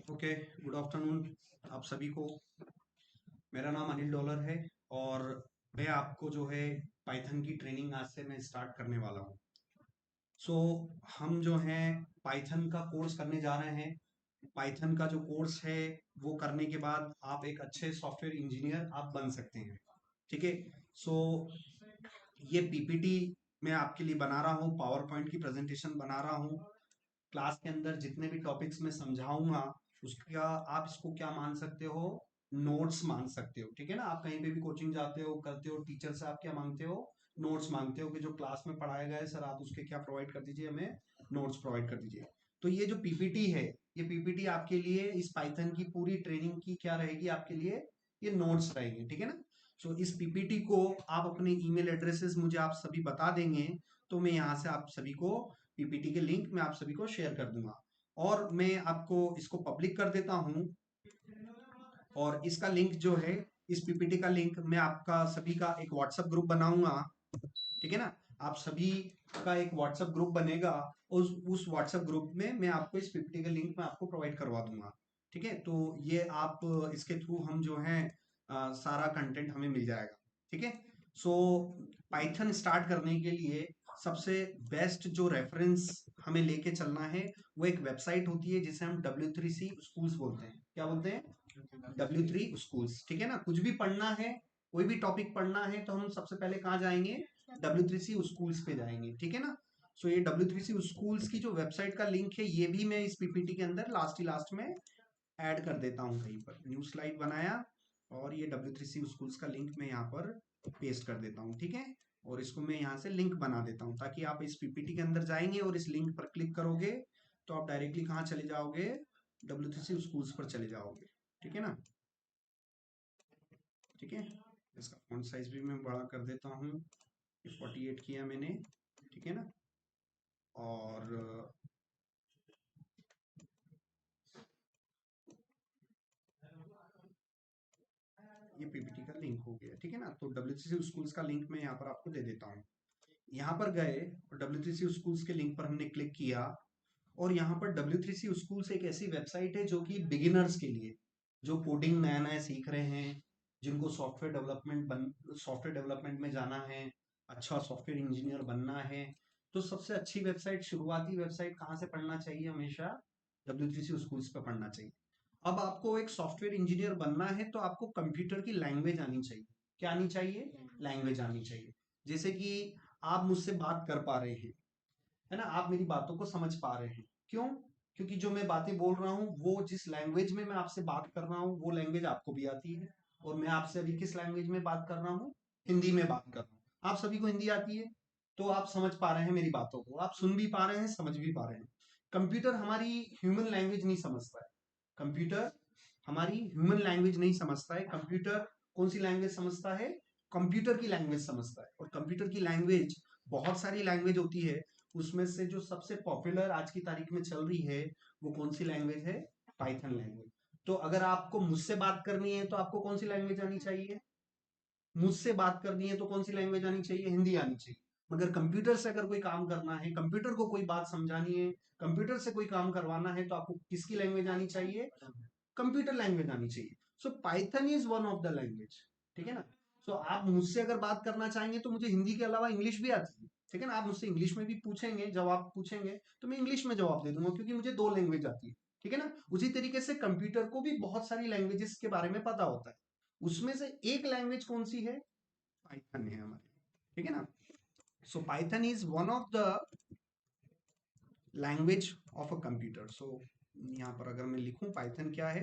Okay, good afternoon आप सभी को। मेरा नाम अनिल डॉलर है और मैं आपको जो है पाइथन की ट्रेनिंग आज से मैं स्टार्ट करने वाला हूँ। सो हम जो हैं पाइथन का कोर्स करने जा रहे हैं। पाइथन का जो कोर्स है वो करने के बाद आप एक अच्छे सॉफ्टवेयर इंजीनियर आप बन सकते हैं। ठीक है। सो ये पीपीटी मैं आपके लिए बना रहा हूँ, पावर पॉइंट की प्रेजेंटेशन बना रहा हूँ। क्लास के अंदर जितने भी टॉपिक्स मैं समझाऊंगा उसका आप इसको क्या मान सकते हो, नोट्स मान सकते हो। ठीक है ना, आप कहीं पे भी कोचिंग जाते हो करते हो, टीचर से आप क्या मांगते हो, नोट्स मांगते हो कि जो क्लास में पढ़ाया गया है सर आप उसके क्या प्रोवाइड कर दीजिए, हमें नोट्स प्रोवाइड कर दीजिए। तो ये जो पीपीटी है, ये पीपीटी आपके लिए इस पाइथन की पूरी ट्रेनिंग की क्या रहेगी आपके लिए, ये नोट्स रहेंगे। ठीक है ना। सो इस पीपीटी को आप अपने ईमेल एड्रेसेस मुझे आप सभी बता देंगे, तो मैं यहाँ से आप सभी को पीपीटी के लिंक मैं आप सभी को शेयर कर दूंगा और मैं आपको इसको पब्लिक कर देता हूं। और इसका लिंक जो है, इस पीपीटी का लिंक मैं आपका सभी का एक व्हाट्सएप ग्रुप बनाऊंगा। ठीक है ना, आप सभी का एक व्हाट्सएप ग्रुप बनेगा। उस व्हाट्सएप ग्रुप में मैं आपको इस पीपीटी का लिंक मैं आपको प्रोवाइड करवा दूंगा। ठीक है, तो ये आप इसके थ्रू हम जो है सारा कंटेंट हमें मिल जाएगा। ठीक है। सो पाइथन स्टार्ट करने के लिए सबसे बेस्ट जो रेफरेंस हमें लेके चलना है वो एक वेबसाइट होती है जिसे हम W3C स्कूल्स बोलते हैं। क्या बोलते हैं? W3 schools. ठीक है ना, कुछ भी पढ़ना है, कोई भी टॉपिक पढ़ना है तो हम सबसे पहले कहाँ जाएंगे, W3C स्कूल्स पे जाएंगे। ठीक है ना। सो ये W3C स्कूल्स की जो वेबसाइट का लिंक है ये भी मैं इस पीपीटी के अंदर लास्ट में ऐड कर देता हूँ। कहीं पर न्यू स्लाइड बनाया और ये W3C स्कूल्स का लिंक मैं यहाँ पर पेस्ट कर देता हूँ। ठीक है, और इसको मैं यहाँ से लिंक बना देता हूँ ताकि आप इस पीपीटी के अंदर जाएंगे और इस लिंक पर क्लिक करोगे तो आप डायरेक्टली कहाँ चले जाओगे, W3C स्कूल्स पर चले जाओगे। ठीक है ना। ठीक है, इसका फॉन्ट साइज भी मैं बड़ा कर देता हूँ, 48 किया मैंने। ठीक है ना। और ये पीपीटी का लिंक हो गया। ठीक है ना, तो W3C स्कूल्स का लिंक मैं यहाँ पर आपको दे देता हूँ। यहाँ पर गए और W3C स्कूल्स के लिंक पर हमने क्लिक किया और यहाँ पर W3C स्कूल्स एक ऐसी वेबसाइट है जो कि बिगिनर्स के लिए, जो कोडिंग नया नया सीख रहे हैं, जिनको सॉफ्टवेयर डेवलपमेंट में जाना है, अच्छा सॉफ्टवेयर इंजीनियर बनना है, तो सबसे अच्छी वेबसाइट, शुरुआती वेबसाइट कहाँ से पढ़ना चाहिए, हमेशा W3C स्कूल्स पे पढ़ना चाहिए। अब आपको एक सॉफ्टवेयर इंजीनियर बनना है तो आपको कंप्यूटर की लैंग्वेज आनी चाहिए। क्या आनी चाहिए? लैंग्वेज आनी चाहिए। जैसे कि आप मुझसे बात कर पा रहे हैं, है ना, आप मेरी बातों को समझ पा रहे हैं। क्यों? क्योंकि जो मैं बातें बोल रहा हूँ वो जिस लैंग्वेज में मैं आपसे बात कर रहा हूँ वो लैंग्वेज आपको भी आती है। और मैं आपसे अभी किस लैंग्वेज में बात कर रहा हूँ? हिंदी में बात कर रहा हूँ। आप सभी को हिंदी आती है, तो आप समझ पा रहे हैं मेरी बातों को, आप सुन भी पा रहे हैं, समझ भी पा रहे हैं। कंप्यूटर हमारी ह्यूमन लैंग्वेज नहीं समझता है। कंप्यूटर हमारी ह्यूमन लैंग्वेज नहीं समझता है। कंप्यूटर कौन सी लैंग्वेज समझता है? कंप्यूटर की लैंग्वेज समझता है। और कंप्यूटर की लैंग्वेज, बहुत सारी लैंग्वेज होती है, उसमें से जो सबसे पॉपुलर आज की तारीख में चल रही है वो कौन सी लैंग्वेज है? Python language. तो अगर आपको मुझसे बात करनी है तो आपको कौन सी लैंग्वेज आनी चाहिए? मुझसे बात करनी है तो कौन सी लैंग्वेज आनी चाहिए? हिंदी आनी चाहिए। मगर कंप्यूटर से अगर कोई काम करना है, कंप्यूटर को कोई बात समझानी है, कंप्यूटर से कोई काम करवाना है, तो आपको किसकी लैंग्वेज आनी चाहिए? कंप्यूटर लैंग्वेज आनी चाहिए। सो Python is one of the language. ठीक है ना। सो आप मुझसे अगर बात करना चाहेंगे तो मुझे हिंदी के अलावा इंग्लिश भी आती है। ठीक है ना, आप मुझसे इंग्लिश में भी पूछेंगे, जवाब पूछेंगे तो मैं इंग्लिश में जवाब दे दूंगा क्योंकि मुझे दो लैंग्वेज आती है। ठीक है ना। उसी तरीके से कंप्यूटर को भी बहुत सारी लैंग्वेजेस के बारे में पता होता है, उसमें से एक लैंग्वेज कौन सी है? पाइथन है हमारी। ठीक है ना। So Python is one of the language of a computer. So यहाँ पर अगर मैं लिखूं पाइथन क्या है,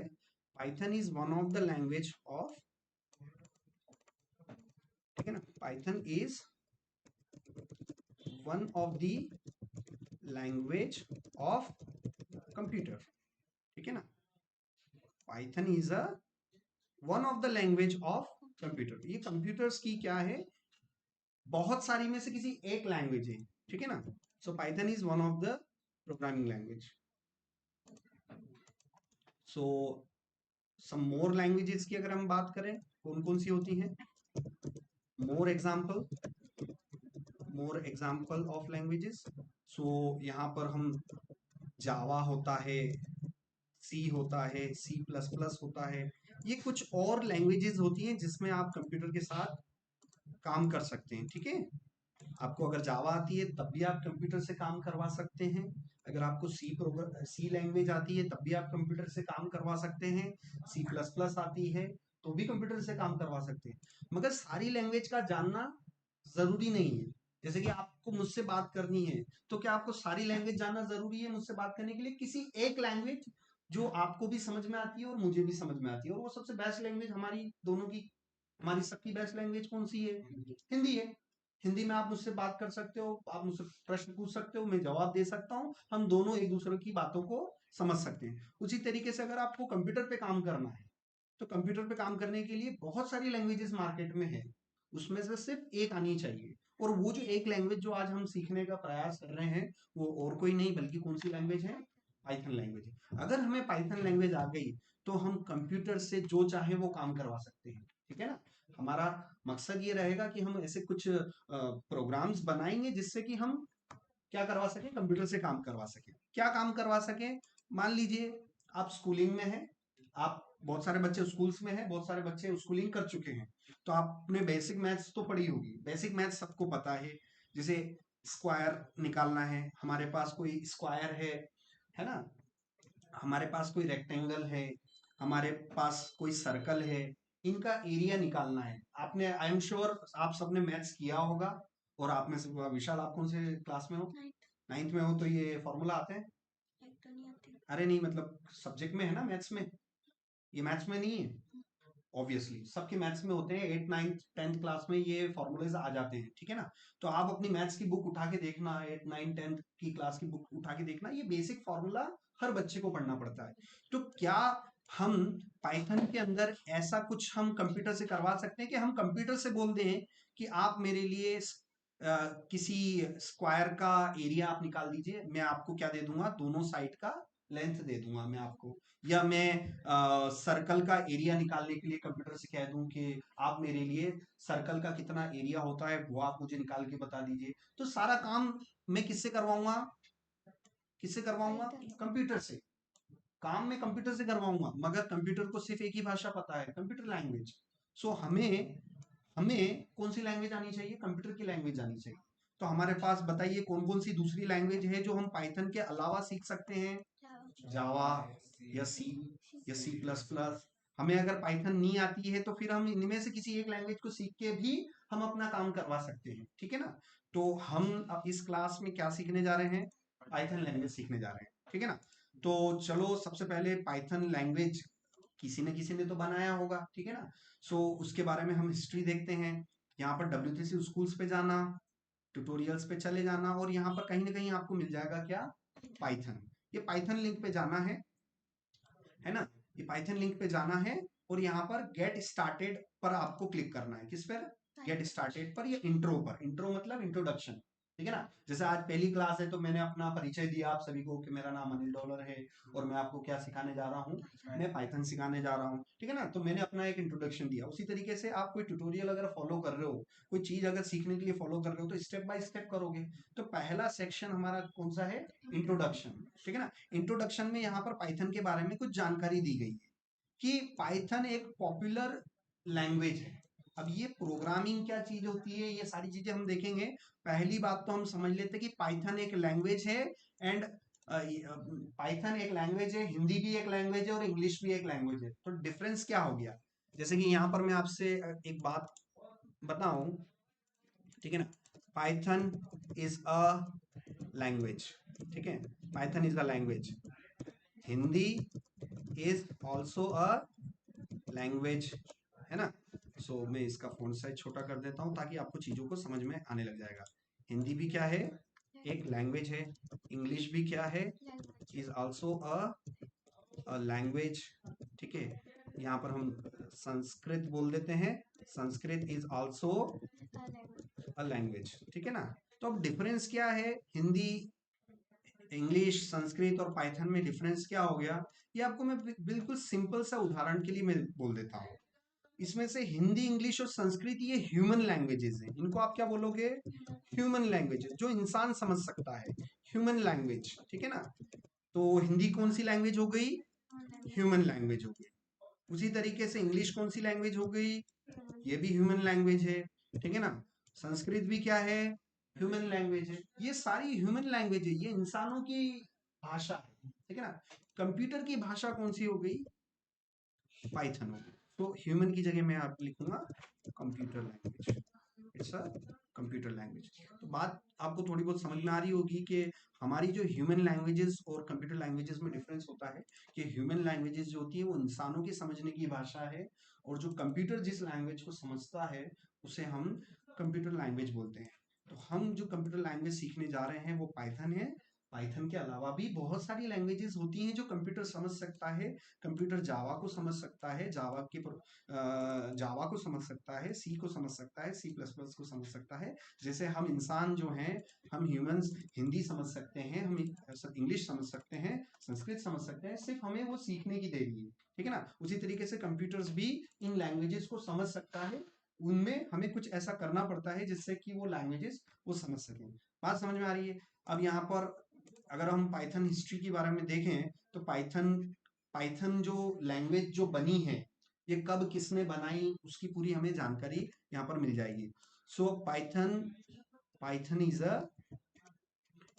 Python is one of the language of, ठीक है ना, Python is one of the language of computer. ठीक है ना, Python is a one of the language of computer. ये कंप्यूटर्स की क्या है, बहुत सारी में से किसी एक लैंग्वेज है। ठीक है ना। So Python is one of the programming language. So some more languages की अगर हम बात करें, कौन कौन सी होती हैं? More example, more example of languages. So यहाँ पर हम, जावा होता है, सी होता है, C++ होता है। ये कुछ और लैंग्वेजेस होती हैं जिसमें आप कंप्यूटर के साथ काम कर सकते हैं, ठीक है। आपको अगर जावा आती है तब भी आप कंप्यूटर से काम करवा सकते हैं। अगर आपको सी लैंग्वेज आती है तब भी आप कंप्यूटर से काम करवा सकते हैं। C++ आती है तो भी कंप्यूटर से काम करवा सकते हैं। मगर सारी लैंग्वेज का जानना जरूरी नहीं है। जैसे कि आपको मुझसे बात करनी है तो क्या आपको सारी लैंग्वेज जानना जरूरी है मुझसे बात करने के लिए? किसी एक लैंग्वेज जो आपको भी समझ में आती है और मुझे भी समझ में आती है, और वो सबसे बेस्ट लैंग्वेज हमारी दोनों की, हमारी सबकी बेस्ट लैंग्वेज कौन सी है? हिंदी है। हिंदी में आप मुझसे बात कर सकते हो, आप मुझसे प्रश्न पूछ सकते हो, मैं जवाब दे सकता हूँ, हम दोनों एक दूसरे की बातों को समझ सकते हैं। उसी तरीके से अगर आपको कंप्यूटर पे काम करना है तो कंप्यूटर पे काम करने के लिए बहुत सारी लैंग्वेजेस मार्केट में है, उसमें से सिर्फ एक आनी चाहिए। और वो जो एक लैंग्वेज जो आज हम सीखने का प्रयास कर रहे हैं वो और कोई नहीं बल्कि कौन सी लैंग्वेज है? पाइथन लैंग्वेज है। अगर हमें पाइथन लैंग्वेज आ गई तो हम कंप्यूटर से जो चाहे वो काम करवा सकते हैं, ठीक है ना। हमारा मकसद ये रहेगा कि हम ऐसे कुछ प्रोग्राम्स बनाएंगे जिससे कि हम क्या करवा सके? कंप्यूटर से काम करवा सके। क्या काम करवा सके? मान लीजिए आप स्कूलिंग में हैं, आप बहुत सारे बच्चे स्कूल्स में हैं, बहुत सारे बच्चे स्कूलिंग कर चुके हैं, तो आपने बेसिक मैथ्स तो पढ़ी होगी। बेसिक मैथ्स सबको पता है। जैसे स्क्वायर निकालना है, हमारे पास कोई स्क्वायर है ना, हमारे पास कोई रेक्टेंगल है, हमारे पास कोई सर्कल है, इनका एरिया निकालना है। आपने, आई एम श्योर आप सबने मैथ्स किया होगा। और आप में से विशाल, आप कौन से क्लास में हो? नाइन्थ में हो, तो ये फॉर्मूला आते हैं? अरे नहीं, मतलब सब्जेक्ट में है ना, मैथ्स में। ये मैथ्स में नहीं है? ऑब्वियसली सबके मैथ्स में होते हैं, 8 9 10th क्लास में ये फॉर्मूलेज आ जाते हैं, ठीक है ना। तो आप अपनी मैथ्स की बुक उठा के देखना, 8 9 10th की क्लास की बुक उठा के देखना, ये बेसिक फॉर्मूला हर बच्चे को पढ़ना पड़ता है। तो क्या हम पाइथन के अंदर ऐसा कुछ हम कंप्यूटर से करवा सकते हैं कि हम कंप्यूटर से बोल दें कि आप मेरे लिए किसी स्क्वायर का एरिया आप निकाल दीजिए, मैं आपको क्या दे दूंगा? दोनों साइड का लेंथ दे दूंगा मैं आपको। या मैं सर्कल का एरिया निकालने के लिए कंप्यूटर से कह दूं कि आप मेरे लिए सर्कल का कितना एरिया होता है वो आप मुझे निकाल के बता दीजिए। तो सारा काम मैं किससे करवाऊंगा? किससे करवाऊंगा? कंप्यूटर से। काम मैं कंप्यूटर से करवाऊंगा, मगर कंप्यूटर को सिर्फ एक ही भाषा पता है, कंप्यूटर लैंग्वेज। सो हमें हमें कौन सी लैंग्वेज आनी चाहिए? कंप्यूटर की लैंग्वेज आनी चाहिए। तो हमारे पास बताइए कौन कौन सी दूसरी लैंग्वेज है जो हम पाइथन के अलावा सीख सकते हैं? जावा या सी या C++। हमें अगर पाइथन नहीं आती है तो फिर हम इनमें से किसी एक लैंग्वेज को सीख के भी हम अपना काम करवा सकते हैं, ठीक है ना। तो हम अब इस क्लास में क्या सीखने जा रहे हैं? पाइथन लैंग्वेज सीखने जा रहे हैं, ठीक है ना। तो चलो, सबसे पहले पाइथन लैंग्वेज किसी ने तो बनाया होगा, ठीक है ना। सो उसके बारे में हम हिस्ट्री देखते हैं। यहाँ पर W3C स्कूल्स पे जाना, ट्यूटोरियल्स पे चले जाना, और यहाँ पर कहीं ना कहीं आपको मिल जाएगा क्या? पाइथन। ये पाइथन लिंक पे जाना है ना। ये पाइथन लिंक पे जाना है और यहाँ पर गेट स्टार्टेड पर आपको क्लिक करना है। किस पर? गेट स्टार्टेड पर या इंट्रो पर। इंट्रो मतलब इंट्रोडक्शन, ठीक है ना। जैसे आज पहली क्लास है तो मैंने अपना परिचय दिया आप सभी को कि मेरा नाम अनिल डॉलर है और मैं आपको क्या सिखाने जा रहा हूँ? मैं पाइथन सिखाने जा रहा हूँ, ठीक है ना। तो मैंने अपना एक इंट्रोडक्शन दिया। उसी तरीके से आप कोई ट्यूटोरियल अगर फॉलो कर रहे हो, कोई चीज अगर सीखने के लिए फॉलो कर रहे हो, तो स्टेप बाय स्टेप करोगे। तो पहला सेक्शन हमारा कौन सा है? इंट्रोडक्शन, ठीक है ना। इंट्रोडक्शन में यहाँ पर पाइथन के बारे में कुछ जानकारी दी गई है कि पाइथन एक पॉपुलर लैंग्वेज है। अब ये प्रोग्रामिंग क्या चीज होती है, ये सारी चीजें हम देखेंगे। पहली बात तो हम समझ लेते हैं कि पाइथन एक लैंग्वेज है, एंड पाइथन एक लैंग्वेज है, हिंदी भी एक लैंग्वेज है और इंग्लिश भी एक लैंग्वेज है। तो डिफरेंस क्या हो गया? जैसे कि यहाँ पर मैं आपसे एक बात बताऊं, ठीक है ना। पाइथन इज अ लैंग्वेज, ठीक है। Python is a language. Hindi is also a language, है ना। सो मैं इसका फॉन्ट साइज छोटा कर देता हूं ताकि आपको चीजों को समझ में आने लग जाएगा। हिंदी भी क्या है? एक लैंग्वेज है। इंग्लिश भी क्या है? इज ऑल्सो अ लैंग्वेज, ठीक है। यहाँ पर हम संस्कृत बोल देते हैं, Sanskrit is also a language, ठीक है ना। तो अब डिफरेंस क्या है हिंदी, इंग्लिश, संस्कृत और पाइथन में? डिफरेंस क्या हो गया ये आपको मैं बिल्कुल सिंपल सा उदाहरण के लिए मैं बोल देता हूँ। इसमें से हिंदी, इंग्लिश और संस्कृत ये ह्यूमन लैंग्वेजेस हैं। इनको आप क्या बोलोगे? ह्यूमन लैंग्वेजेस, जो इंसान समझ सकता है, ह्यूमन लैंग्वेज, ठीक है ना। तो हिंदी कौन सी लैंग्वेज हो गई? ह्यूमन लैंग्वेज हो गई। उसी तरीके से इंग्लिश कौन सी लैंग्वेज हो गई, ये भी ह्यूमन लैंग्वेज है, ठीक है ना। संस्कृत भी क्या है, ह्यूमन लैंग्वेज है। ये सारी ह्यूमन लैंग्वेज है, ये इंसानों की भाषा है, ठीक है ना। कंप्यूटर की भाषा कौन सी हो गई, पाइथन हो गई। तो ह्यूमन की जगह मैं आप लिखूंगा computer language, it's a computer language. तो बात आपको थोड़ी बहुत समझ में आ रही होगी कि हमारी जो ह्यूमन लैंग्वेजेस और कंप्यूटर लैंग्वेजेस में डिफरेंस होता है कि ह्यूमन लैंग्वेजेस जो होती है वो इंसानों के समझने की भाषा है, और जो कंप्यूटर जिस लैंग्वेज को समझता है उसे हम कंप्यूटर लैंग्वेज बोलते हैं। तो हम जो कंप्यूटर लैंग्वेज सीखने जा रहे हैं वो पाइथन है। पाइथन के अलावा भी बहुत सारी लैंग्वेजेस होती हैं जो कंप्यूटर समझ सकता है। कंप्यूटर जावा को समझ सकता है, जावा को समझ सकता है, सी को समझ सकता है, सी प्लस प्लस को समझ सकता है। जैसे हम इंसान जो हैं, हम ह्यूमंस हिंदी समझ सकते हैं, हम इंग्लिश समझ सकते हैं, संस्कृत समझ सकते हैं, सिर्फ हमें वो सीखने की देरी है, ठीक है ना। उसी तरीके से कंप्यूटर्स भी इन लैंग्वेजेस को समझ सकता है, उनमें हमें कुछ ऐसा करना पड़ता है जिससे कि वो लैंग्वेजेस वो समझ सकें। बात समझ में आ रही है। अब यहाँ पर अगर हम पाइथन हिस्ट्री के बारे में देखें तो पाइथन पाइथन जो लैंग्वेज जो बनी है, ये कब किसने बनाई उसकी पूरी हमें जानकारी यहाँ पर मिल जाएगी। सो पाइथन पाइथन इज अ,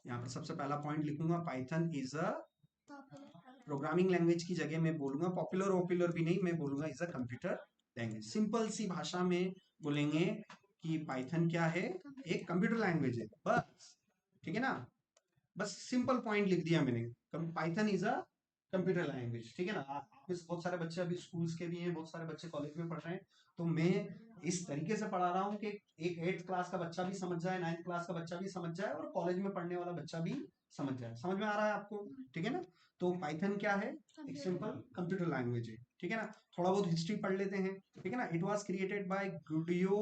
यहाँ पर सबसे पहला पॉइंट लिखूंगा, Python is a programming language की जगह मैं बोलूंगा पॉपुलर पॉपुलर भी नहीं, मैं बोलूंगा is a computer language. Simple सी भाषा में बोलेंगे कि पाइथन क्या है, एक कंप्यूटर लैंग्वेज है, बस, ठीक है ना। बस सिंपल पॉइंट लिख दिया मैंने, Python is a computer language, ठीक है ना। आप में से बहुत सारे बच्चे अभी स्कूल्स के भी हैं, बहुत सारे बच्चे कॉलेज में पढ़ रहे हैं, तो मैं इस तरीके से पढ़ा रहा हूँ कि एक 8th क्लास का बच्चा भी समझ जाए, 9th क्लास का बच्चा भी समझ जाए, और कॉलेज में पढ़ने वाला बच्चा भी समझ जाए। समझ में आ रहा है आपको, ठीक है ना। तो पाइथन क्या है, एक सिंपल कंप्यूटर लैंग्वेज है, ठीक है ना। थोड़ा बहुत हिस्ट्री पढ़ लेते हैं, ठीक है ना। It was created by Guido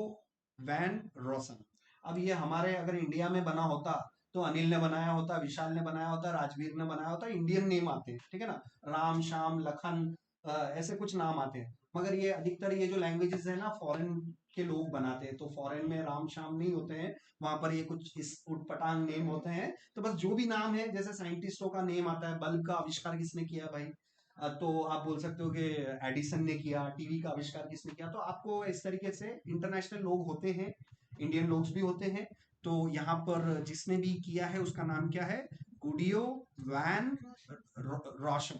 van Rossum. अब ये हमारे अगर इंडिया में बना होता तो अनिल ने बनाया होता, विशाल ने बनाया होता, राजवीर ने बनाया होता, इंडियन नेम आते हैं, ठीक है ना। राम, श्याम, लखन, ऐसे कुछ नाम आते हैं। मगर ये अधिकतर ये जो लैंग्वेजेस है ना, फॉरेन के लोग बनाते हैं, तो फॉरेन में राम श्याम नहीं होते हैं, वहां पर ये कुछ इस उटपटांग नेम होते हैं। तो बस जो भी नाम है, जैसे साइंटिस्टों का नेम आता है, बल्ब का आविष्कार किसने किया भाई, तो आप बोल सकते हो कि एडिसन ने किया। टीवी का आविष्कार किसने किया, तो आपको इस तरीके से इंटरनेशनल लोग होते हैं, इंडियन लोग भी होते हैं। तो यहाँ पर जिसने भी किया है उसका नाम क्या है, गुडियो वैन रोशन,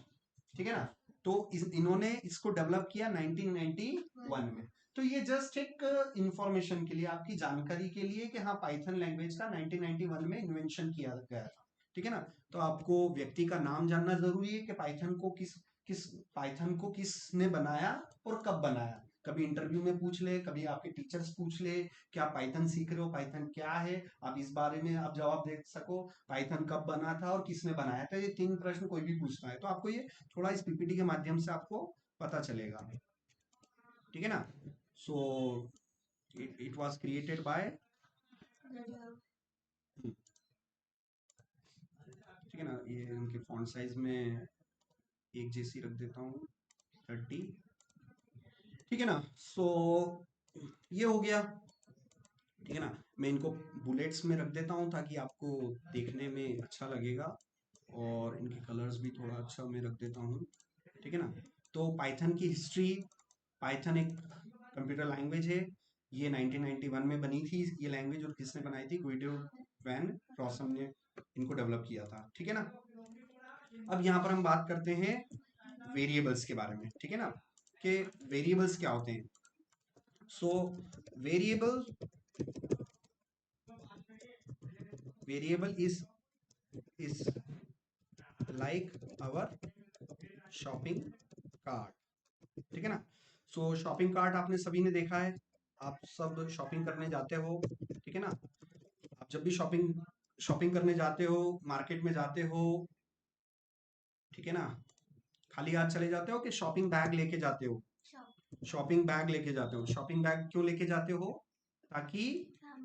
ठीक है ना। तो इन्होंने इसको डेवलप किया 1991 में। तो ये जस्ट एक इंफॉर्मेशन के लिए, आपकी जानकारी के लिए कि हाँ, पाइथन लैंग्वेज का 1991 में इन्वेंशन किया गया था, ठीक है ना। तो आपको व्यक्ति का नाम जानना जरूरी है कि पाइथन को किस पाइथन को किसने बनाया और कब बनाया। कभी इंटरव्यू में पूछ ले, कभी आपके टीचर्स पूछ ले कि आप पाइथन सीख रहे हो, पाइथन क्या है, आप इस बारे में आप जवाब दे सको, पाइथन कब बना था और किसने बनाया था। ये 3 प्रश्न कोई भी पूछता है, तो आपको ये थोड़ा इस पीपीटी के माध्यम से आपको पता चलेगा, ठीक है ना। So it was created by, ठीक है ना। ये उनके फॉन्ट साइज में एक जैसी रख देता हूँ, 30, ठीक है ना। सो ये हो गया, ठीक है ना। मैं इनको बुलेट्स में रख देता हूँ ताकि आपको देखने में अच्छा लगेगा, और इनके कलर्स भी थोड़ा अच्छा मैं रख देता हूँ, ठीक है ना। तो पाइथन की हिस्ट्री, पाइथन एक कंप्यूटर लैंग्वेज है, ये 1991 में बनी थी ये लैंग्वेज, और किसने बनाई थी, गुइडो वैन रॉसन ने इनको डेवलप किया था, ठीक है ना। अब यहाँ पर हम बात करते हैं वेरिएबल्स के बारे में, ठीक है ना, कि वेरिएबल्स क्या होते हैं। So variable variable is like our shopping cart, ठीक है ना। सो शॉपिंग कार्ट आपने सभी ने देखा है, आप सब शॉपिंग करने जाते हो, ठीक है ना। आप जब भी शॉपिंग शॉपिंग करने जाते हो, मार्केट में जाते हो, ठीक है ना, खाली हाथ चले जाते हो कि शॉपिंग बैग लेके जाते हो, शॉपिंग बैग लेके जाते हो। शॉपिंग बैग क्यों लेके जाते हो, ताकि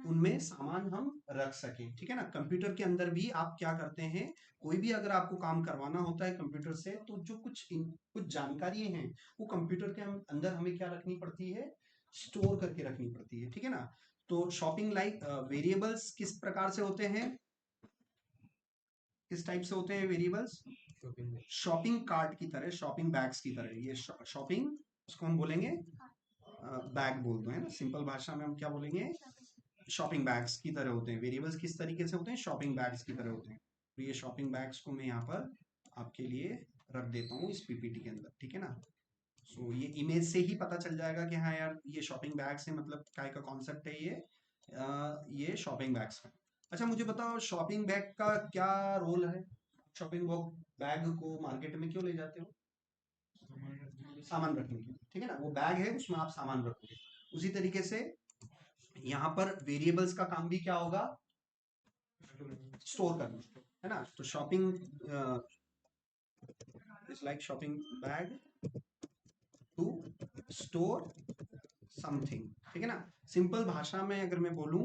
उनमें सामान हम रख सकें, ठीक है ना। कंप्यूटर के अंदर भी आप क्या करते हैं, कोई भी अगर आपको काम करवाना होता है कंप्यूटर से, तो जो कुछ जानकारी हैं वो कंप्यूटर के अंदर हमें क्या रखनी पड़ती है, स्टोर करके रखनी पड़ती है, ठीक है ना। तो शॉपिंग लाइक वेरिएबल्स किस प्रकार से होते हैं, किस टाइप से होते हैं वेरिएबल्स, शॉपिंग कार्ट की तरह, शॉपिंग बैग्स की तरह। ये शॉपिंग, उसको हम बोलेंगे बैग बोल दो, है ना, सिंपल भाषा में हम क्या बोलेंगे, शॉपिंग बैग्स की तरह होते हैं। वेरिएबल्स किस तरीके से होते हैं, शॉपिंग बैग्स की तरह होते हैं। तो ये शॉपिंग बैग्स को मैं यहाँ पर आपके लिए रख देता हूँ इस पीपीटी के अंदर, ठीक है ना। सो ये इमेज से ही पता चल जाएगा कि हाँ यार ये शॉपिंग बैग्स है, मतलब काय का कॉन्सेप्ट है ये शॉपिंग बैग्स है। अच्छा मुझे बताओ शॉपिंग बैग का क्या रोल है, शॉपिंग बैग को मार्केट में क्यों ले जाते हो, सामान रखने के लिए, ठीक है ना। वो बैग है, उसमें आप सामान रखोगे। उसी तरीके से यहाँ पर वेरिएबल्स का काम भी क्या होगा, स्टोर करना, है ना। तो shopping is like shopping bag to store something, ठीक है ना। सिंपल भाषा में अगर मैं बोलूं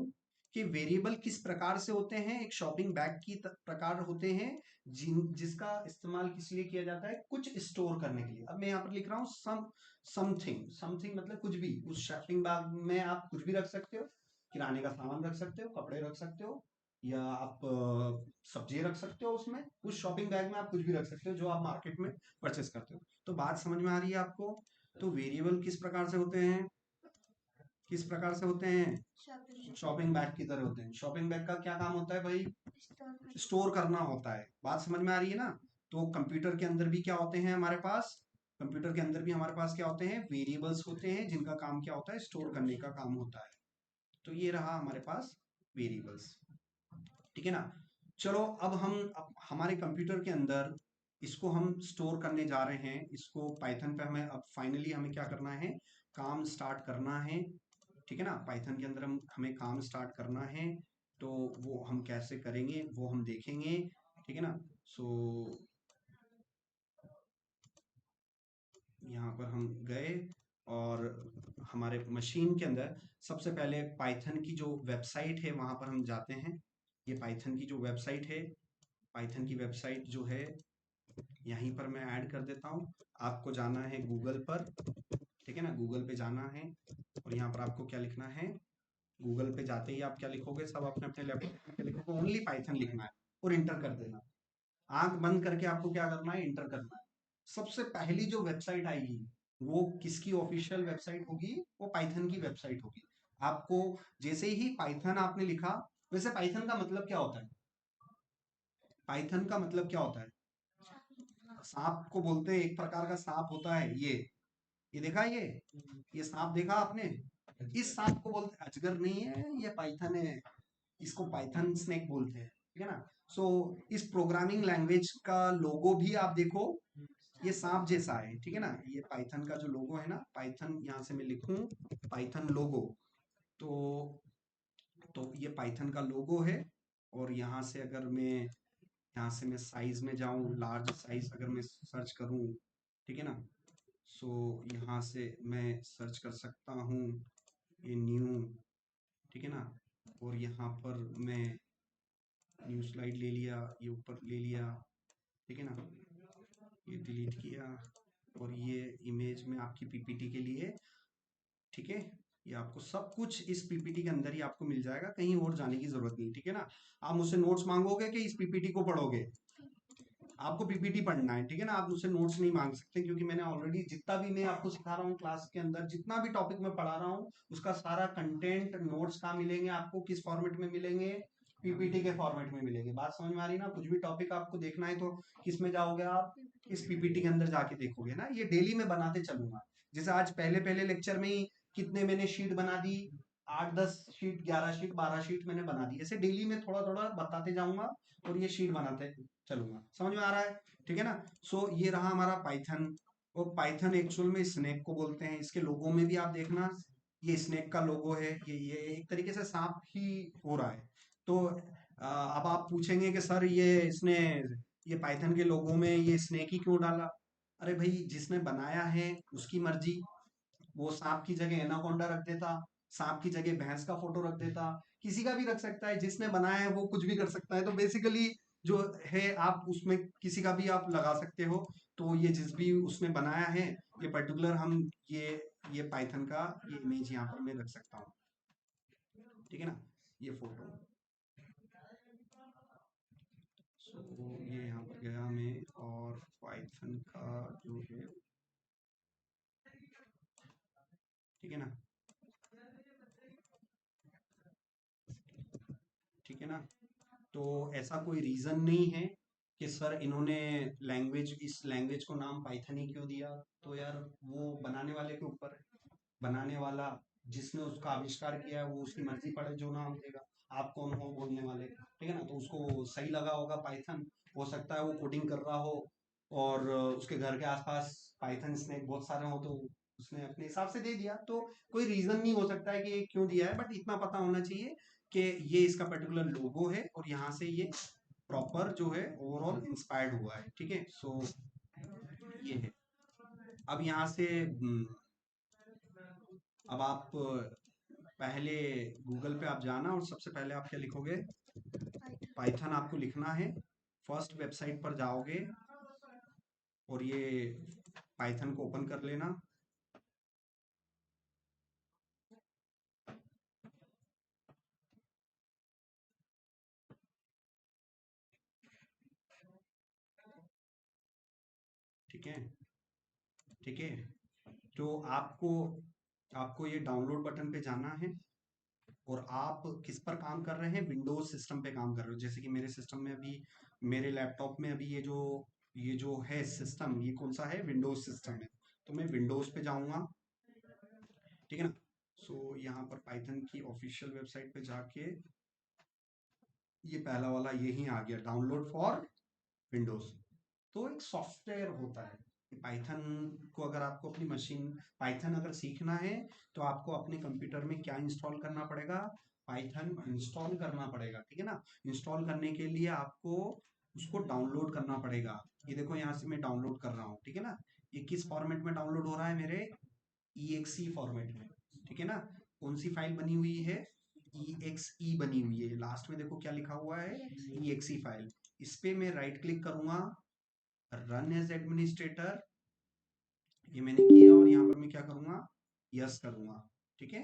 कि वेरिएबल किस प्रकार से होते हैं, एक शॉपिंग बैग की प्रकार होते हैं जिसका इस्तेमाल किस लिए किया जाता है, कुछ स्टोर करने के लिए। अब मैं यहाँ पर लिख रहा हूँ समथिंग, समथिंग मतलब कुछ भी। उस शॉपिंग बैग में आप कुछ भी रख सकते हो, किराने का सामान रख सकते हो, कपड़े रख सकते हो, या आप सब्जी रख सकते हो उसमें। उस शॉपिंग बैग में आप कुछ भी रख सकते हो जो आप मार्केट में परचेस करते हो। तो बात समझ में आ रही है आपको। तो वेरिएबल किस प्रकार से होते हैं, किस प्रकार से होते हैं, शॉपिंग बैग की तरह होते हैं। शॉपिंग बैग का क्या काम होता है भाई, स्टोर करना होता है। बात समझ में आ रही है ना। तो कंप्यूटर के अंदर भी क्या होते हैं हमारे पास, कंप्यूटर के अंदर भी हमारे पास क्या होते हैं, वेरिएबल्स होते हैं जिनका काम क्या होता है, स्टोर करने का काम होता है। तो ये रहा हमारे पास वेरिएबल्स, ठीक है ना। चलो अब हमारे कंप्यूटर के अंदर इसको हम स्टोर करने जा रहे हैं, इसको पाइथन पे हमें अब फाइनली हमें क्या करना है, काम स्टार्ट करना है, ठीक है ना। पाइथन के अंदर हमें काम स्टार्ट करना है। तो वो हम कैसे करेंगे वो हम देखेंगे, ठीक है ना। सो यहाँ पर हम गए और हमारे मशीन के अंदर सबसे पहले पाइथन की जो वेबसाइट है वहां पर हम जाते हैं। ये पाइथन की जो वेबसाइट है, पाइथन की वेबसाइट जो है यहीं पर मैं ऐड कर देता हूँ। आपको जाना है गूगल पर, ठीक है ना, गूगल पे जाना है और यहाँ पर आपको क्या लिखना है, गूगल पे जाते ही आप क्या लिखोगे, सब अपने अपने लैपटॉप में क्या लिखोगे, ओनली पाइथन लिखना है और इंटर कर देना। आंख बंद करके आपको क्या करना है, इंटर करना है। सबसे पहली जो वेबसाइट आएगी वो किसकी ऑफिशियल वेबसाइट होगी, वो पाइथन की वेबसाइट होगी। आपको जैसे ही पाइथन आपने लिखा, वैसे पाइथन का मतलब क्या होता है, पाइथन का मतलब क्या होता है, सांप को बोलते हैं, एक प्रकार का सांप होता है ये देखा, ये सांप देखा आपने, इस सांप को बोलते हैं, अजगर नहीं है ये, पाइथन है, इसको पाइथन स्नेक बोलते हैं, ठीक है ना। सो इस प्रोग्रामिंग लैंग्वेज का लोगो भी आप देखो, ये सांप जैसा है, ठीक है ना। ये पाइथन का जो लोगो है ना, पाइथन यहाँ से मैं लिखूं पाइथन लोगो, तो ये पाइथन का लोगो है। और यहाँ से अगर मैं, यहाँ से मैं साइज में जाऊं, लार्ज साइज अगर मैं सर्च करूं, ठीक है ना। सो यहाँ से मैं सर्च कर सकता हूँ ये न्यू, ठीक है ना। और यहाँ पर मैं न्यू स्लाइड ले लिया, ये ऊपर ले लिया, ठीक है ना, ये डिलीट किया और ये इमेज में आपकी पीपीटी के लिए, ठीक है। ये आपको सब कुछ इस पीपीटी के अंदर ही आपको मिल जाएगा, कहीं और जाने की जरूरत नहीं, ठीक है ना। आप मुझसे नोट्स मांगोगे कि इस पीपीटी को पढ़ोगे, आपको पीपीटी पढ़ना है, ठीक है ना। आप मुझसे नोट्स नहीं मांग सकते क्योंकि मैंने ऑलरेडी जितना भी मैं आपको सिखा रहा हूँ क्लास के अंदर, जितना भी टॉपिक मैं पढ़ा रहा हूँ उसका सारा कंटेंट नोट्स कहाँ मिलेंगे आपको, किस फॉर्मेट में मिलेंगे, पीपीटी के फॉर्मेट में मिलेंगे। बात समझ में आ रही ना। कुछ भी टॉपिक आपको देखना है तो किस में जाओगे आप, इस पीपीटी के अंदर जाके देखोगे ना। ये डेली में बनाते चलूंगा, जैसे आज पहले पहले लेक्चर में ही कितने मैंने शीट बना दी, 8 10 शीट, 11 शीट, 12 शीट मैंने बना दी। ऐसे डेली में थोड़ा थोड़ा बताते जाऊंगा और ये शीट बनाते चलूंगा। समझ में आ रहा है, ठीक है ना। सो ये रहा हमारा पाइथन। और पाइथन एक्चुअल में स्नेक को बोलते हैं। इसके लोगो में भी आप देखना, ये स्नेक का लोगो है, ये एक तरीके से सांप ही हो रहा है। तो अब आप पूछेंगे कि सर ये पाइथन के लोगो में ये स्नेक ही क्यों डाला। अरे भाई जिसने बनाया है उसकी मर्जी, वो सांप की जगह एनाकोंडा रख देता, सांप की जगह भैंस का फोटो रख देता, किसी का भी रख सकता है, जिसने बनाया है वो कुछ भी कर सकता है। तो बेसिकली जो है आप उसमें किसी का भी आप लगा सकते हो। तो ये जिस भी उसने बनाया है, ये पर्टिकुलर हम ये पाइथन का ये इमेज यहाँ पर मैं रख सकता हूँ, ठीक है ना, ये फोटो। सो ये यहाँ पर गया मैं और तो ऐसा कोई रीजन नहीं है कि सर इन्होंने इस लैंग्वेज को नाम पाइथन ही क्यों दिया। तो यार वो बनाने वाले के ऊपर है। बनाने वाला जिसने उसका आविष्कार किया है वो उसकी मर्जी पड़े जो नाम देगा। आप कौन हो बोलने वाले, ठीक है ना। तो उसको सही लगा होगा पाइथन, हो सकता है वो कोडिंग कर रहा हो और उसके घर के आसपास पाइथन स्नेक बहुत सारे हो, तो उसने अपने हिसाब से दे दिया। तो कोई रीजन नहीं हो सकता है कि ये क्यों दिया है, बट इतना पता होना चाहिए कि ये इसका पर्टिकुलर लोगो है और यहाँ से ये प्रॉपर जो है ओवरऑल इंस्पायर्ड हुआ है, ठीक है। सो ये है। अब यहाँ से अब आप पहले गूगल पे आप जाना और सबसे पहले आप क्या लिखोगे, पाइथन आपको लिखना है। फर्स्ट वेबसाइट पर जाओगे और ये पाइथन को ओपन कर लेना। ठीक है, ठीक है। तो आपको आपको ये डाउनलोड बटन पे जाना है और आप किस पर काम कर रहे हैं, विंडोज सिस्टम पे काम कर रहे हो। जैसे कि मेरे सिस्टम में अभी, मेरे लैपटॉप में अभी ये जो है सिस्टम, ये कौन सा है, विंडोज सिस्टम है। तो मैं विंडोज पे जाऊंगा, ठीक है ना। सो यहाँ पर पाइथन की ऑफिशियल वेबसाइट पे जाके ये पहला वाला यही आ गया, डाउनलोड फॉर विंडोज। तो एक सॉफ्टवेयर होता है पाइथन को, अगर आपको अपनी मशीन पाइथन अगर सीखना है तो आपको अपने कंप्यूटर में क्या इंस्टॉल करना पड़ेगा, पाइथन इंस्टॉल करना पड़ेगा, ठीक है ना। इंस्टॉल करने के लिए आपको उसको डाउनलोड करना पड़ेगा। ये देखो यहाँ से मैं डाउनलोड कर रहा हूँ, ठीक है ना। ये किस फॉर्मेट में डाउनलोड हो रहा है, मेरे EXE फॉर्मेट में, ठीक है ना। कौन सी फाइल बनी हुई है, EXE बनी हुई है। लास्ट में देखो क्या लिखा हुआ है, EXE फाइल। इस पे मैं राइट क्लिक करूंगा, रन एज एडमिनिस्ट्रेटर, ये मैंने किया और यहाँ पर मैं क्या करूंगा, यस करूंगा, ठीक है।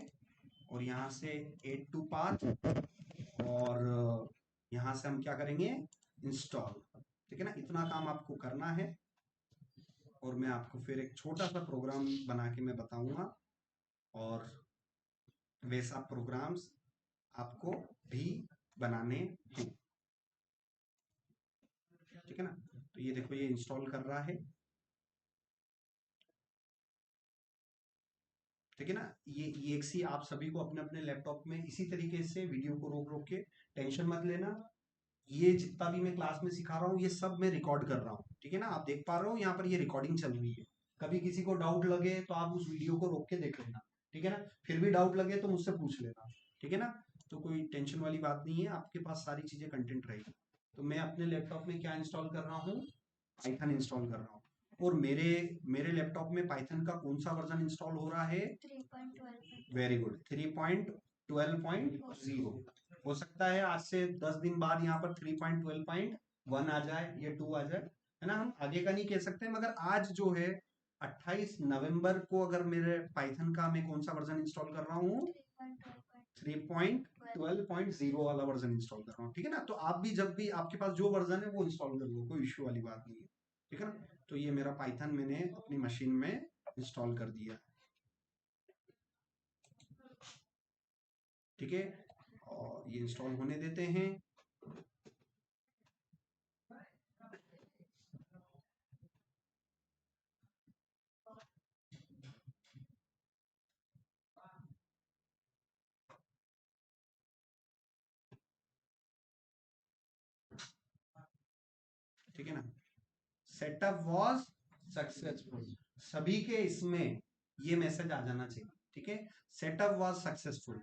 और यहाँ से एड टू पाथ, और यहाँ से हम क्या करेंगे, इंस्टॉल, ठीक है ना। इतना काम आपको करना है और मैं आपको फिर एक छोटा सा प्रोग्राम बना के मैं बताऊंगा और वैसा प्रोग्राम्स आपको भी बनाने हैं, ठीक है ना। तो ये देखो ये इंस्टॉल कर रहा है, ठीक है ना। ये EXE आप सभी को अपने अपने लैपटॉप में इसी तरीके से वीडियो को रोक रोक के, टेंशन मत लेना। ये जितना भी मैं क्लास में सिखा रहा हूँ ये सब मैं रिकॉर्ड कर रहा हूँ, ठीक है ना। आप देख पा रहे हो यहाँ पर ये रिकॉर्डिंग चल रही है। कभी किसी को डाउट लगे तो आप उस वीडियो को रोक के देख लेना, ठीक है ना। फिर भी डाउट लगे तो मुझसे पूछ लेना, ठीक है ना। तो कोई टेंशन वाली बात नहीं है, आपके पास सारी चीजें कंटेंट रहेगी। तो मैं अपने लैपटॉप में क्या इंस्टॉल कर रहा हूँ, पाइथन इंस्टॉल कर रहा हूँ। और मेरे मेरे लैपटॉप में पाइथन का कौन सा वर्जन इंस्टॉल हो रहा है, 3.12। Very good, 3.12.0। हो सकता है आज से 10 दिन बाद यहाँ पर 3.12.1 आ जाए या 2 आ जाए, है ना। हम आगे का नहीं कह सकते, मगर आज जो है 28 नवंबर को अगर मेरे पाइथन का मैं कौन सा वर्जन इंस्टॉल कर रहा हूँ, 3.12.0 वाला वर्जन इंस्टॉल कर रहा हूँ, ठीक है ना। तो आप भी जब भी आपके पास जो वर्जन है वो इंस्टॉल कर लो, कोई इश्यू वाली बात नहीं है, ठीक है ना। तो ये मेरा पाइथन मैंने अपनी मशीन में इंस्टॉल कर दिया, ठीक है। और ये इंस्टॉल होने देते हैं। ठीक है ना, सेटअप वॉज सक्सेसफुल। सभी के इसमें ये मैसेज आ जाना चाहिए, ठीक है। सेटअप वॉज सक्सेसफुल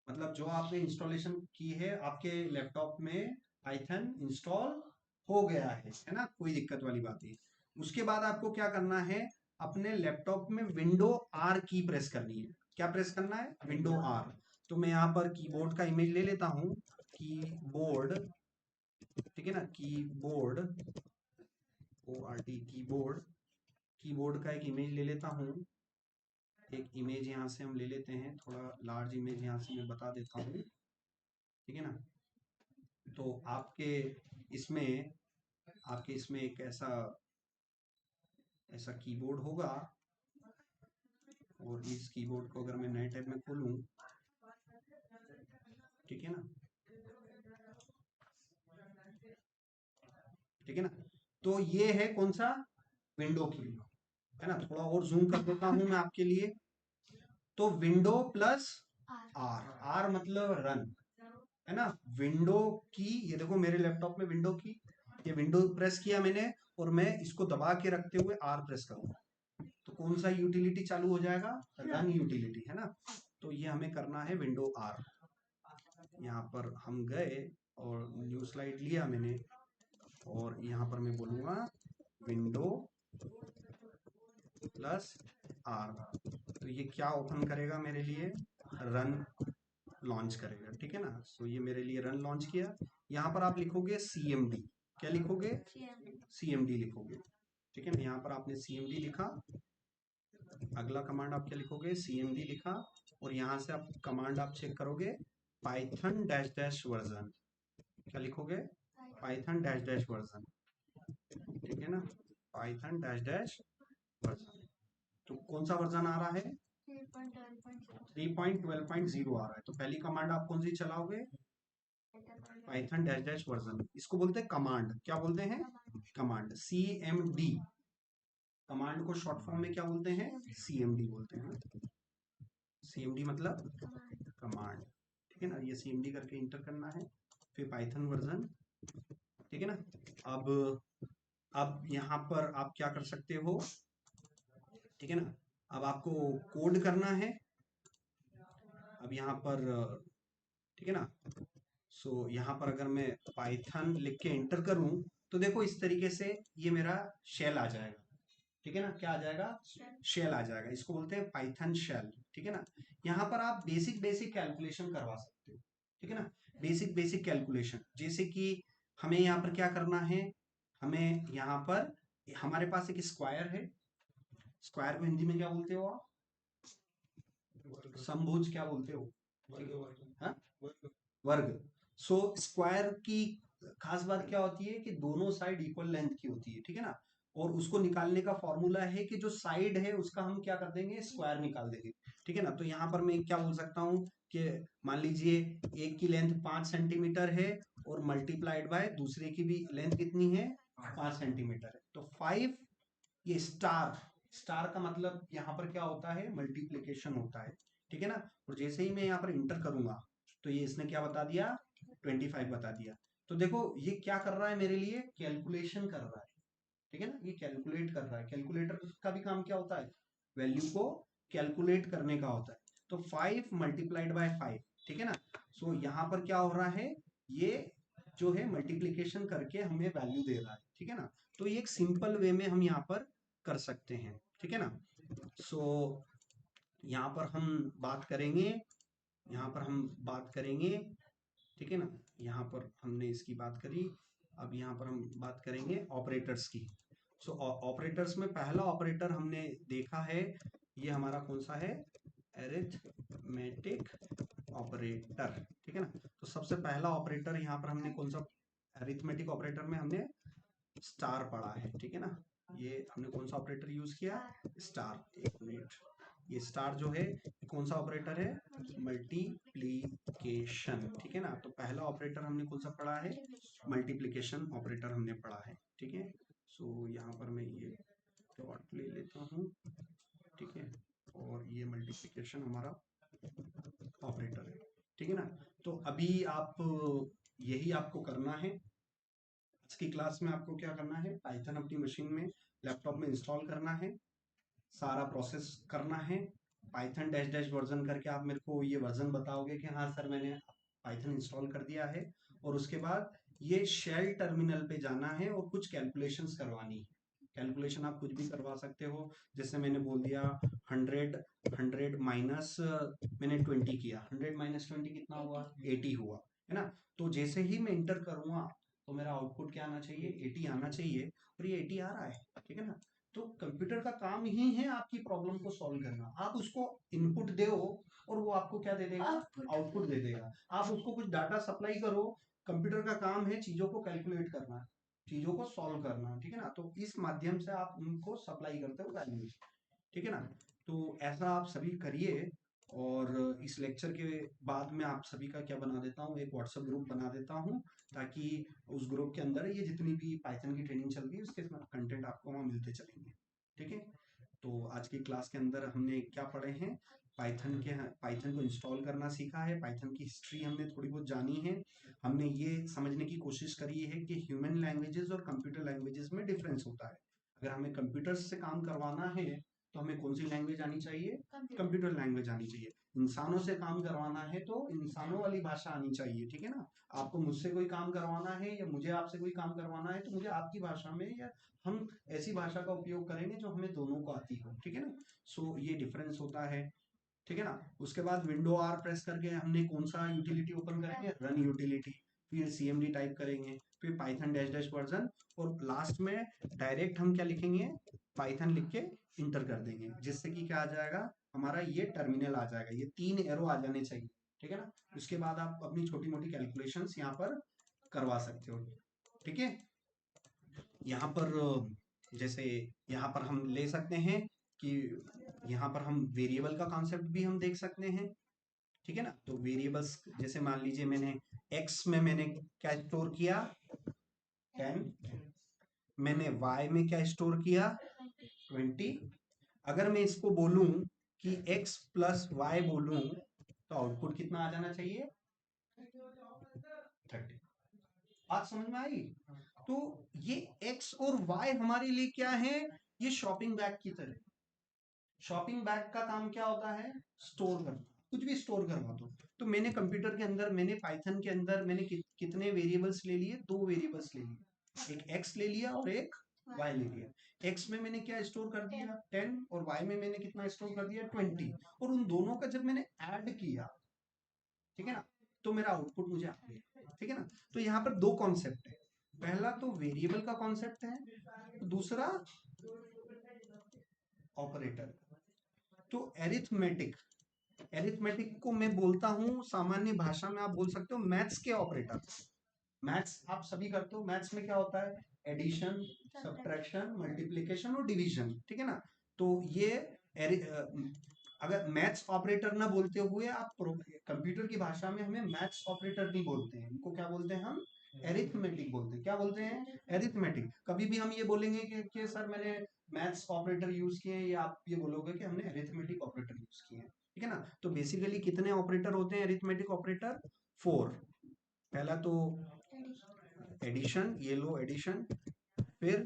मतलब जो आपने इंस्टॉलेशन की है आपके लैपटॉप में पाइथन इंस्टॉल हो गया है ना, कोई दिक्कत वाली बात नहीं। उसके बाद आपको क्या करना है, अपने लैपटॉप में विंडो आर की प्रेस करनी है। क्या प्रेस करना है, विंडो आर। तो मैं यहाँ पर कीबोर्ड का इमेज ले लेता हूँ, कीबोर्ड, ठीक है ना, कीबोर्ड, ORD, कीबोर्ड, कीबोर्ड का एक इमेज ले लेता हूँ। एक इमेज यहाँ से हम ले लेते हैं, थोड़ा लार्ज इमेज यहाँ से मैं बता देता हूँ, ठीक है ना। तो इसमें आपके इसमें एक ऐसा ऐसा कीबोर्ड होगा, और इस कीबोर्ड को अगर मैं नए टैब में खोलूँ, ठीक है ना, ठीक है ना। तो ये है कौन सा, विंडो के लिए, है ना। थोड़ा और जूम कर देता हूं मैं आपके लिए। तो विंडो प्लस आर, आर मतलब रन, है ना। विंडो की, ये देखो मेरे लैपटॉप में विंडो की, ये विंडो प्रेस किया मैंने और मैं इसको दबा के रखते हुए आर प्रेस करूंगा तो कौन सा यूटिलिटी चालू हो जाएगा, रन यूटिलिटी, है ना। तो ये हमें करना है विंडो आर। यहाँ पर हम गए और न्यू स्लाइड लिया मैंने और यहाँ पर मैं बोलूंगा विंडो प्लस आर। तो ये क्या ओपन करेगा मेरे लिए, रन लॉन्च करेगा, ठीक है ना। सो ये मेरे लिए रन लॉन्च किया। यहाँ पर आप लिखोगे CMD, क्या लिखोगे, CMD लिखोगे, ठीक है ना। यहाँ पर आपने CMD लिखा, अगला कमांड आप क्या लिखोगे, CMD लिखा, और यहाँ से आप कमांड आप चेक करोगे पाइथन डैश डैश वर्जन, क्या लिखोगे, पाइथन डैश डैश वर्जन, ठीक है ना, पाइथन डैश डैश वर्जन। तो कौन सा वर्जन आ रहा है, 3.12.0 आ रहा है। तो पहली कमांड आप कौन सी चलाओगे, पाइथन डैश डैश वर्जन, इसको बोलते हैं कमांड, क्या बोलते हैं, कमांड, CMD। कमांड को शॉर्ट फॉर्म में क्या बोलते हैं, CMD बोलते हैं। CMD मतलब कमांड, ठीक है ना। ये CMD करके इंटर करना है, फिर पाइथन वर्जन, ठीक है ना। अब यहाँ पर आप क्या कर सकते हो, ठीक है ना। अब आपको कोड करना है, अब यहाँ पर, ठीक है ना। सो यहाँ पर अगर मैं पाइथन लिख के एंटर करूं तो देखो इस तरीके से ये मेरा शेल आ जाएगा, ठीक है ना। क्या आ जाएगा, शेल आ जाएगा, इसको बोलते हैं पाइथन शेल, ठीक है ना। यहाँ पर आप बेसिक बेसिक कैलकुलेशन करवा सकते हो, ठीक है ना। बेसिक बेसिक कैलकुलेशन, जैसे कि हमें यहाँ पर क्या करना है, हमें यहाँ पर, हमारे पास एक स्क्वायर है, स्क्वायर को हिंदी में क्या बोलते हो आप, समभुज क्या बोलते हो, हाँ? वर्ग। सो स्क्वायर की खास बात क्या होती है कि दोनों साइड इक्वल लेंथ की होती है, ठीक है ना। और उसको निकालने का फॉर्मूला है कि जो साइड है उसका हम क्या कर देंगे, स्क्वायर निकाल देंगे, ठीक है ना। तो यहाँ पर मैं क्या बोल सकता हूँ कि मान लीजिए एक की लेंथ 5 सेंटीमीटर है और मल्टीप्लाइड बाय दूसरे की भी लेंथ कितनी है, 5 सेंटीमीटर है, तो 5, ये स्टार, स्टार का मतलब यहाँ पर क्या होता है, मल्टीप्लीकेशन होता है, ठीक है ना। और जैसे ही मैं यहाँ पर इंटर करूंगा तो ये इसने क्या बता दिया, 25 बता दिया। तो देखो ये क्या कर रहा है मेरे लिए, कैलकुलेशन कर रहा है, ठीक है ना। ये कैलकुलेट कर रहा है, कैलकुलेटर का भी काम क्या होता है, वैल्यू को कैलकुलेट करने का होता है। तो 5 मल्टीप्लाइड बाय 5, ठीक है ना। सो यहाँ पर क्या हो रहा है, ये जो है मल्टीप्लीकेशन करके हमें वैल्यू दे रहा है, ठीक है ना। तो ये एक सिंपल वे में हम यहाँ पर कर सकते हैं, ठीक है ना। सो यहाँ पर हम बात करेंगे, यहाँ पर हम बात करेंगे, ठीक है ना। यहाँ पर हमने इसकी बात करी, अब यहाँ पर हम बात करेंगे ऑपरेटर्स की। सो ऑपरेटर्स में पहला ऑपरेटर हमने देखा है, ये हमारा कौन सा है, अरिथमेटिक ऑपरेटर, ठीक है ना। तो सबसे पहला ऑपरेटर यहाँ पर हमने कौन सा, अरिथमेटिक ऑपरेटर में हमने स्टार पढ़ा है, ठीक है ना। ये हमने कौन सा ऑपरेटर यूज किया, स्टार, एक मिनट, ये स्टार जो है ये कौन सा ऑपरेटर है, मल्टीप्लीकेशन, ठीक है ना। तो पहला ऑपरेटर हमने कौन सा पढ़ा है, मल्टीप्लीकेशन ऑपरेटर हमने पढ़ा है, ठीक है। सो यहाँ पर मैं ये डॉट ले लेता हूँ, ठीक है, और ये मल्टीप्लीकेशन हमारा ऑपरेटर है, ठीक है ना। तो अभी आप, यही आपको करना है आज की क्लास में, आपको क्या करना है, पाइथन अपनी मशीन में, लैपटॉप में इंस्टॉल करना है, सारा प्रोसेस करना है, पाइथन डैश डैश वर्जन करके आप मेरे को ये वर्जन बताओगे कि हाँ सर मैंने पाइथन इंस्टॉल कर दिया है, और उसके बाद ये शेल टर्मिनल पे जाना है और कुछ कैलकुलेशंस करवानी है। कैलकुलेशन आप कुछ भी करवा सकते हो, जैसे मैंने बोल दिया 100 माइनस, मैंने 20 किया, 100 माइनस 20 कितना हुआ, 80 हुआ, है ना। तो जैसे ही मैं इंटर करूंगा तो मेरा आउटपुट क्या आना चाहिए, 80 आना चाहिए, और ये 80 आ रहा है, ठीक है ना। तो कंप्यूटर का काम ही है आपकी प्रॉब्लम को सॉल्व करना, आप उसको इनपुट दो और वो आपको क्या दे देगा, आउटपुट दे देगा। आप उसको कुछ डाटा सप्लाई करो, कंप्यूटर का काम है चीजों को कैलकुलेट करना, चीजों को सॉल्व करना, ठीक है ना। तो इस माध्यम से आप उनको सप्लाई करते हो वैल्यू, ठीक है ना। तो ऐसा आप सभी करिए और इस लेक्चर के बाद में आप सभी का क्या बना देता हूँ, एक व्हाट्सएप ग्रुप बना देता हूँ, ताकि उस ग्रुप के अंदर ये जितनी भी पाइथन की ट्रेनिंग चल रही है उसके कंटेंट आपको वहाँ मिलते चलेंगे। ठीक है, तो आज की क्लास के अंदर हमने क्या पढ़े हैं, पाइथन को इंस्टॉल करना सीखा है, पाइथन की हिस्ट्री हमने थोड़ी बहुत जानी है, हमने ये समझने की कोशिश करी है कि ह्यूमन लैंग्वेजेस और कंप्यूटर लैंग्वेजेस में डिफरेंस होता है। अगर हमें कंप्यूटर्स से काम करवाना है तो हमें कौन सी लैंग्वेज आनी चाहिए, कंप्यूटर लैंग्वेज आनी चाहिए। इंसानों से काम करवाना है तो इंसानों वाली भाषा आनी चाहिए। ठीक है ना, आपको मुझसे कोई काम करवाना है या मुझे आपसे कोई काम करवाना है तो मुझे आपकी भाषा में, या हम ऐसी भाषा का उपयोग करेंगे जो हमें दोनों को आती हो। ठीक है ना, सो ये डिफरेंस होता है। ठीक है ना, उसके बाद विंडो आर प्रेस करके हमने कौन सा यूटिलिटी ओपन करेंगे, रन यूटिलिटी, फिर सीएमडी टाइप करेंगे, फिर पाइथन डैश डैश वर्जन, और लास्ट में डायरेक्ट हम क्या लिखेंगे, पाइथन लिख के इंटर कर देंगे, जिससे कि क्या आ जाएगा, हमारा ये टर्मिनल आ जाएगा, ये 3 एरो आ जाने चाहिए। ठीक है ना, उसके बाद आप अपनी छोटी मोटी कैलकुलेशंस यहाँ पर करवा सकते हो। ठीक है, यहाँ पर जैसे यहाँ पर हम ले सकते हैं कि यहाँ पर हम वेरिएबल का कॉन्सेप्ट भी हम देख सकते हैं। ठीक है ना, तो वेरिएबल्स जैसे मान लीजिए मैंने x में मैंने क्या स्टोर किया, 10, मैंने y में क्या स्टोर किया, 20। अगर मैं इसको बोलूं कि x प्लस वाई बोलूं तो आउटपुट कितना आ जाना चाहिए, 30। बात समझ में आई? तो ये x और y हमारे लिए क्या है, ये शॉपिंग बैग की तरह। शॉपिंग बैग का काम क्या होता है, स्टोर करना, कुछ भी स्टोर करवा दो। तो मैंने कंप्यूटर के अंदर, मैंने पाइथन के अंदर मैंने कितने वेरिएबल्स ले लिए, 2 वेरिएबल्स ले लिए, एक x ले लिया और एक y ले लिया। x में मैंने क्या स्टोर कर दिया, 10, और y में मैंने कितना स्टोर कर दिया, 20, और उन दोनों का जब मैंने ऐड किया, ठीक है ना, तो मेरा आउटपुट मुझे आ गया। ठीक है ना, तो यहाँ पर दो कॉन्सेप्ट है, पहला तो वेरिएबल का कॉन्सेप्ट है, दूसरा ऑपरेटर। तो एरिथमेटिक, एरिथमेटिक को मैं बोलता हूं सामान्य भाषा में, आप बोल सकते हो मैथ्स के ऑपरेटर। मैथ्स आप सभी करते हो, मैथ्स में क्या होता है, एडिशन, सब्ट्रैक्शन, मल्टीप्लिकेशन और डिवीजन। ठीक है ना, तो ये अगर मैथ्स ऑपरेटर ना बोलते हुए आप कंप्यूटर की भाषा में हमें मैथ्स ऑपरेटर नहीं बोलते हैं, इनको क्या बोलते हैं हम, एरिथमेटिक बोलते हैं। क्या बोलते हैं, एरिथमेटिक। कभी भी हम ये बोलेंगे कि सर मैंने मैथ्स ऑपरेटर यूज किए हैं, या आप ये बोलोगे कि हमने एरिथमेटिक ऑपरेटर यूज किए हैं। ठीक है ना, तो बेसिकली कितने ऑपरेटर होते हैं एरिथमेटिक ऑपरेटर, 4। पहला तो एडिशन, ये लो एडिशन, फिर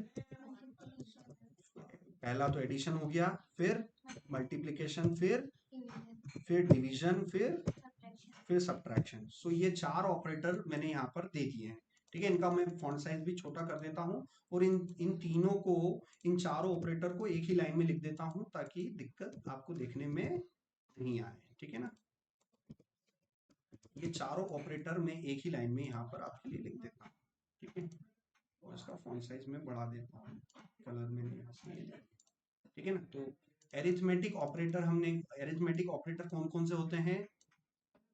पहला तो एडिशन हो गया, फिर मल्टीप्लिकेशन, फिर डिवीजन, फिर सब्ट्रैक्शन। सो ये 4 ऑपरेटर मैंने यहाँ पर दे दिए हैं। ठीक है, इनका मैं फॉन्ट साइज भी छोटा कर देता हूँ, और इन इन तीनों को, इन चारों ऑपरेटर को एक ही लाइन में लिख देता हूँ, ताकि दिक्कत आपको देखने में नहीं आए। ठीक है ना, ये चारों ऑपरेटर मैं एक ही लाइन में यहाँ पर आपके लिए लिख देता हूँ। ठीक है, और इसका फॉन्ट साइज में बढ़ा देता हूँ, कलर में यहाँ से। ठीक है ना, तो एरिथमेटिक ऑपरेटर, हमने एरिथमेटिक ऑपरेटर कौन कौन से होते हैं,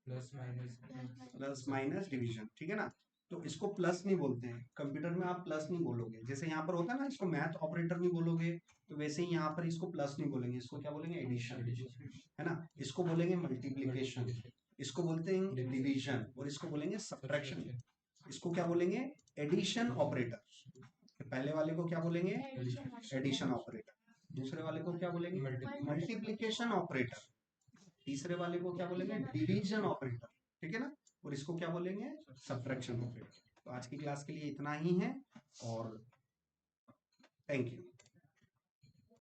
प्लस माइनस डिवीजन। ठीक है ना, तो इसको प्लस नहीं बोलते हैं कंप्यूटर में, आप प्लस नहीं बोलोगे, जैसे यहाँ पर होता है ना, इसको मैथ ऑपरेटर नहीं बोलोगे, तो वैसे ही यहाँ पर इसको प्लस नहीं बोलेंगे, इसको क्या बोलेंगे, एडिशन, है ना, इसको बोलेंगे मल्टीप्लीकेशन, इसको बोलते हैं डिवीजन, और इसको बोलेंगे सब्ट्रैक्शन। इसको क्या बोलेंगे, एडिशन ऑपरेटर। पहले वाले को क्या बोलेंगे, एडिशन ऑपरेटर। दूसरे वाले को क्या बोलेंगे, मल्टीप्लिकेशन ऑपरेटर। तीसरे वाले को क्या बोलेंगे, डिवीजन ऑपरेटर। ठीक है ना, और इसको क्या बोलेंगे, सब्ट्रैक्शन ऑपरेटर। तो आज की क्लास के लिए इतना ही है, और थैंक यू।